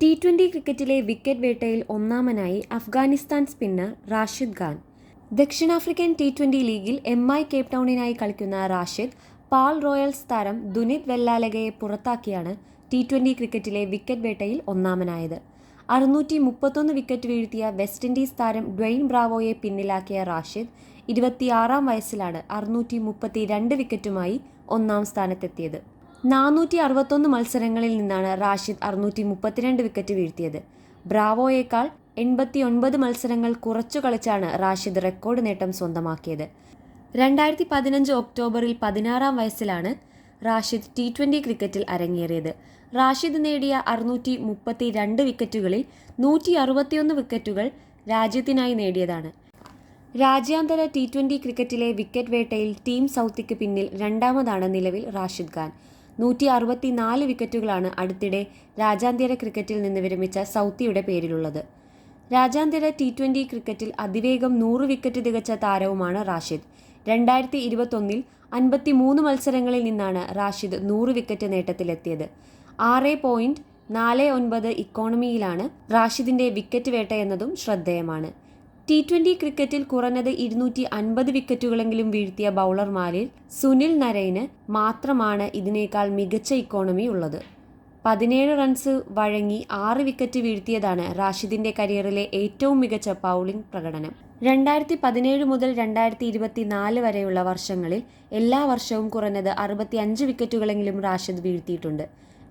T20 ക്രിക്കറ്റിലെ wicket വേട്ടയിൽ ഒന്നാമനായി Afghanistan spinner Rashid Khan. ദക്ഷിണാഫ്രിക്കൻ T20 ലീഗിൽ MI കേപ്പ് ടൗണിനായി കളിക്കുന്ന റാഷിദ്, പാൽ റോയൽസ് താരം ദുനിത് വെല്ലാലഗയെ പുറത്താക്കിയാണ് T20 ക്രിക്കറ്റിലെ വിക്കറ്റ് വേട്ടയിൽ ഒന്നാമനായത്. 631 വിക്കറ്റ് വീഴ്ത്തിയ വെസ്റ്റ് ഇൻഡീസ് താരം ഡ്വെയ്ൻ ബ്രാവോയെ പിന്നിലാക്കിയ റാഷിദ് 26-ാം വയസ്സിലാണ് 632 വിക്കറ്റുമായി ഒന്നാം സ്ഥാനത്തെത്തിയത്. 461 മത്സരങ്ങളിൽ നിന്നാണ് റാഷിദ് 632 വിക്കറ്റ് വീഴ്ത്തിയത്. ബ്രാവോയേക്കാൾ 89 മത്സരങ്ങൾ കുറച്ചു കളിച്ചാണ് റാഷിദ് റെക്കോർഡ് നേട്ടം സ്വന്തമാക്കിയത്. 2015 ഒക്ടോബറിൽ 16-ാം വയസ്സിലാണ് റാഷിദ് T20 ക്രിക്കറ്റിൽ അരങ്ങേറിയത്. റാഷിദ് നേടിയ 632 വിക്കറ്റുകളിൽ 161 വിക്കറ്റുകൾ രാജ്യത്തിനായി നേടിയതാണ്. രാജ്യാന്തര T20 ക്രിക്കറ്റിലെ വിക്കറ്റ് വേട്ടയിൽ ടീം സൗത്തിക്ക് പിന്നിൽ രണ്ടാമതാണ് നിലവിൽ റാഷിദ് ഖാൻ. 164 വിക്കറ്റുകളാണ് അടുത്തിടെ രാജ്യാന്തര ക്രിക്കറ്റിൽ നിന്ന് വിരമിച്ച സൗത്തിയുടെ പേരിലുള്ളത്. രാജ്യാന്തര T20 ക്രിക്കറ്റിൽ അതിവേഗം 100 വിക്കറ്റ് തികച്ച താരവുമാണ് റാഷിദ്. 2021-ൽ 53 മത്സരങ്ങളിൽ നിന്നാണ് റാഷിദ് 100 വിക്കറ്റ് നേട്ടത്തിലെത്തിയത്. 6.49 ഇക്കോണമിയിലാണ് റാഷിദിന്റെ വിക്കറ്റ് വേട്ട എന്നതും ശ്രദ്ധേയമാണ്. T20 ക്രിക്കറ്റിൽ കുറഞ്ഞത് 250 വിക്കറ്റുകളെങ്കിലും വീഴ്ത്തിയ ബൗളർമാരിൽ സുനിൽ നരൈന് മാത്രമാണ് ഇതിനേക്കാൾ മികച്ച ഇക്കോണമി ഉള്ളത്. 17 റൺസ് വഴങ്ങി 6 വിക്കറ്റ് വീഴ്ത്തിയതാണ് റാഷിദിന്റെ കരിയറിലെ ഏറ്റവും മികച്ച ബൗളിംഗ് പ്രകടനം. 2017 മുതൽ 2024 വരെയുള്ള വർഷങ്ങളിൽ എല്ലാ വർഷവും കുറഞ്ഞത് 65 വിക്കറ്റുകളെങ്കിലും റാഷിദ് വീഴ്ത്തിയിട്ടുണ്ട്.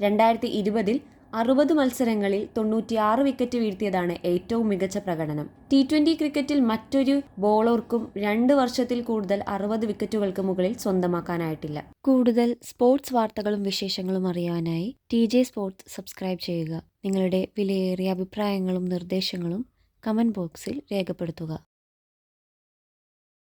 2020-ൽ 60 മത്സരങ്ങളിൽ 96 വിക്കറ്റ് വീഴ്ത്തിയതാണ് ഏറ്റവും മികച്ച പ്രകടനം. T20 ക്രിക്കറ്റിൽ മറ്റൊരു ബോളർക്കും 2 വർഷത്തിൽ കൂടുതൽ 60 വിക്കറ്റുകൾക്ക് മുകളിൽ സ്വന്തമാക്കാനായിട്ടില്ല. കൂടുതൽ സ്പോർട്സ് വാർത്തകളും വിശേഷങ്ങളും അറിയാനായി TJ സ്പോർട്സ് സബ്സ്ക്രൈബ് ചെയ്യുക. നിങ്ങളുടെ വിലയേറിയ അഭിപ്രായങ്ങളും നിർദ്ദേശങ്ങളും കമന്റ് ബോക്സിൽ രേഖപ്പെടുത്തുക.